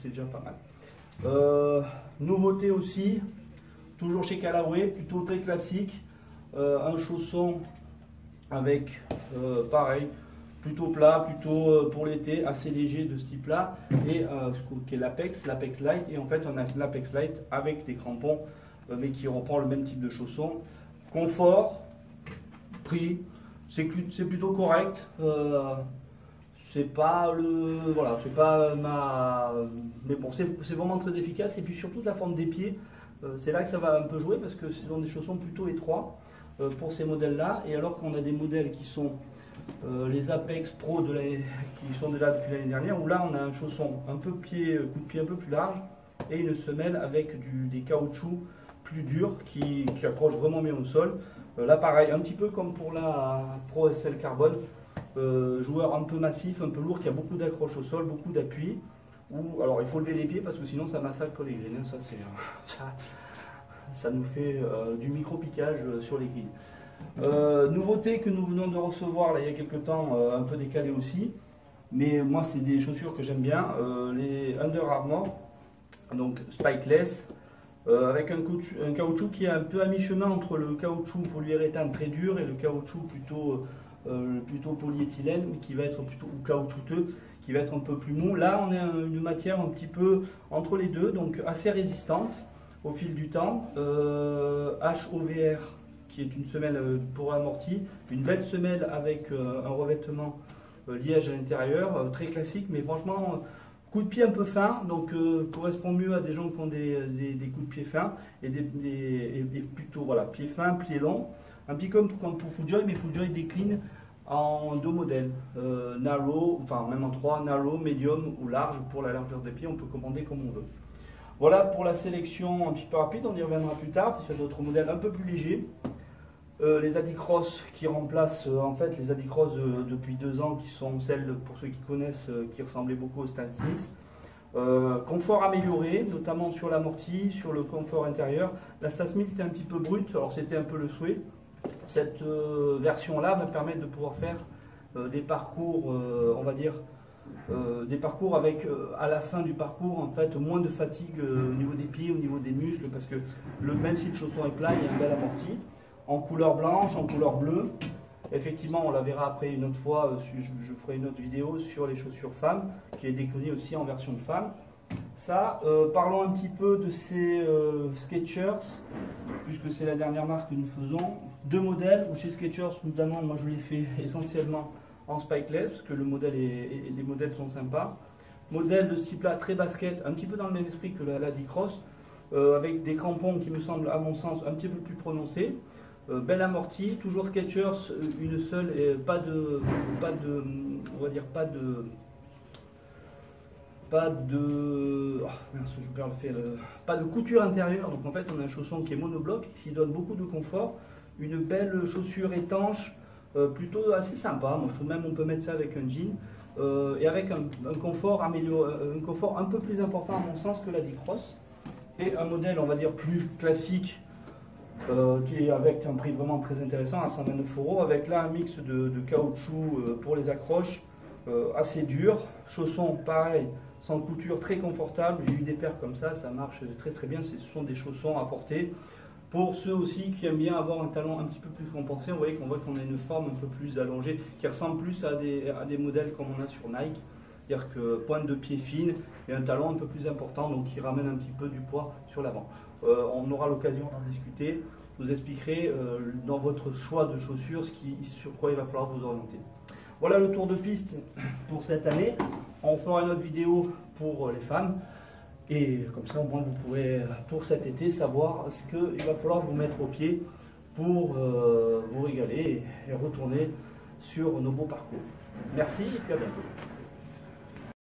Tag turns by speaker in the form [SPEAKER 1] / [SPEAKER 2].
[SPEAKER 1] c'est déjà pas mal. Nouveauté aussi, toujours chez Callaway, plutôt très classique, un chausson avec pareil, plutôt plat, plutôt pour l'été, assez léger de ce type là, et qui est l'Apex Light, et en fait on a l'Apex Light avec des crampons, mais qui reprend le même type de chausson. Confort, prix, c'est plutôt correct. C'est pas le, voilà, c'est pas ma, mais bon, c'est vraiment très efficace. Et puis surtout de la forme des pieds, c'est là que ça va un peu jouer parce que ce sont des chaussons plutôt étroits pour ces modèles-là. Et alors qu'on a des modèles qui sont les Apex Pro qui sont là depuis l'année dernière, où là on a un chausson un peu coup de pied un peu plus large et une semelle avec des caoutchoucs plus durs qui accrochent vraiment bien au sol. Là pareil, un petit peu comme pour la Pro SL Carbone. Joueur un peu massif, un peu lourd, qui a beaucoup d'accroche au sol, beaucoup d'appui. Alors il faut lever les pieds parce que sinon ça massacre les grines. Ça nous fait du micro-piquage sur les grines. Nouveauté que nous venons de recevoir là, il y a quelques temps, un peu décalé aussi. Mais moi c'est des chaussures que j'aime bien. Les Under Armour, donc spikeless. Avec un caoutchouc qui est un peu à mi-chemin entre le caoutchouc polyuréthane très dur et le caoutchouc plutôt polyéthylène, mais qui va être plutôt ou caoutchouteux, qui va être un peu plus mou. Là, on a une matière un petit peu entre les deux, donc assez résistante au fil du temps. HOVR, qui est une semelle pour amorti, une belle semelle avec un revêtement liège à l'intérieur, très classique, mais franchement, coup de pied un peu fin, donc correspond mieux à des gens qui ont des coups de pied fins et plutôt voilà, pied fin, pied long. Un petit comme pour FootJoy, mais FootJoy décline en deux modèles, narrow, enfin même en trois, narrow, medium ou large pour la largeur des pieds, on peut commander comme on veut. Voilà pour la sélection un petit peu rapide, on y reviendra plus tard, puisqu'il y a d'autres modèles un peu plus légers. Les Adicross qui remplacent en fait les Adicross depuis 2 ans, qui sont celles, pour ceux qui connaissent, qui ressemblaient beaucoup au Stan Smith. Confort amélioré, notamment sur l'amorti, sur le confort intérieur. La Stan Smith était un petit peu brute, alors c'était un peu le souhait. Cette version-là va permettre de pouvoir faire des parcours, on va dire, des parcours avec, à la fin du parcours, en fait, moins de fatigue au niveau des pieds, au niveau des muscles, parce que même si le chausson est plat, il y a un bel amorti. En couleur blanche, en couleur bleue. Effectivement, on la verra après une autre fois, je ferai une autre vidéo sur les chaussures femmes, qui est déclinée aussi en version de femme. Ça, parlons un petit peu de ces Skechers, puisque c'est la dernière marque que nous faisons. 2 modèles, où chez Skechers, notamment, moi je les fais essentiellement en spikeless, parce que les modèles sont sympas. Modèle de ce type-là, très basket, un petit peu dans le même esprit que la Dicross, avec des crampons qui me semblent, à mon sens, un petit peu plus prononcés. Belle amorti, toujours Skechers, une seule, et pas de couture intérieure, donc en fait on a un chausson qui est monobloc, qui donne beaucoup de confort, une belle chaussure étanche, plutôt assez sympa, moi je trouve même on peut mettre ça avec un jean, et avec un confort amélioré, un confort un peu plus important à mon sens que la Dicross, et un modèle on va dire plus classique, qui est avec un prix vraiment très intéressant à 129 €, avec là un mix de caoutchouc pour les accroches, assez dur, chaussons pareil, sans couture, très confortable. J'ai eu des paires comme ça marche très très bien. Ce sont des chaussons à porter pour ceux aussi qui aiment bien avoir un talon un petit peu plus compensé. Vous voyez qu'on voit qu'on a une forme un peu plus allongée, qui ressemble plus à des modèles comme on a sur Nike, c'est-à-dire que pointe de pied fine et un talon un peu plus important, donc qui ramène un petit peu du poids sur l'avant. On aura l'occasion d'en discuter. Je vous expliquerai dans votre choix de chaussures sur quoi il va falloir vous orienter. Voilà le tour de piste pour cette année. On fera une autre vidéo pour les femmes. Et comme ça, au moins, vous pourrez, pour cet été, savoir ce qu'il va falloir vous mettre au pied pour vous régaler et retourner sur nos beaux parcours. Merci et puis à bientôt.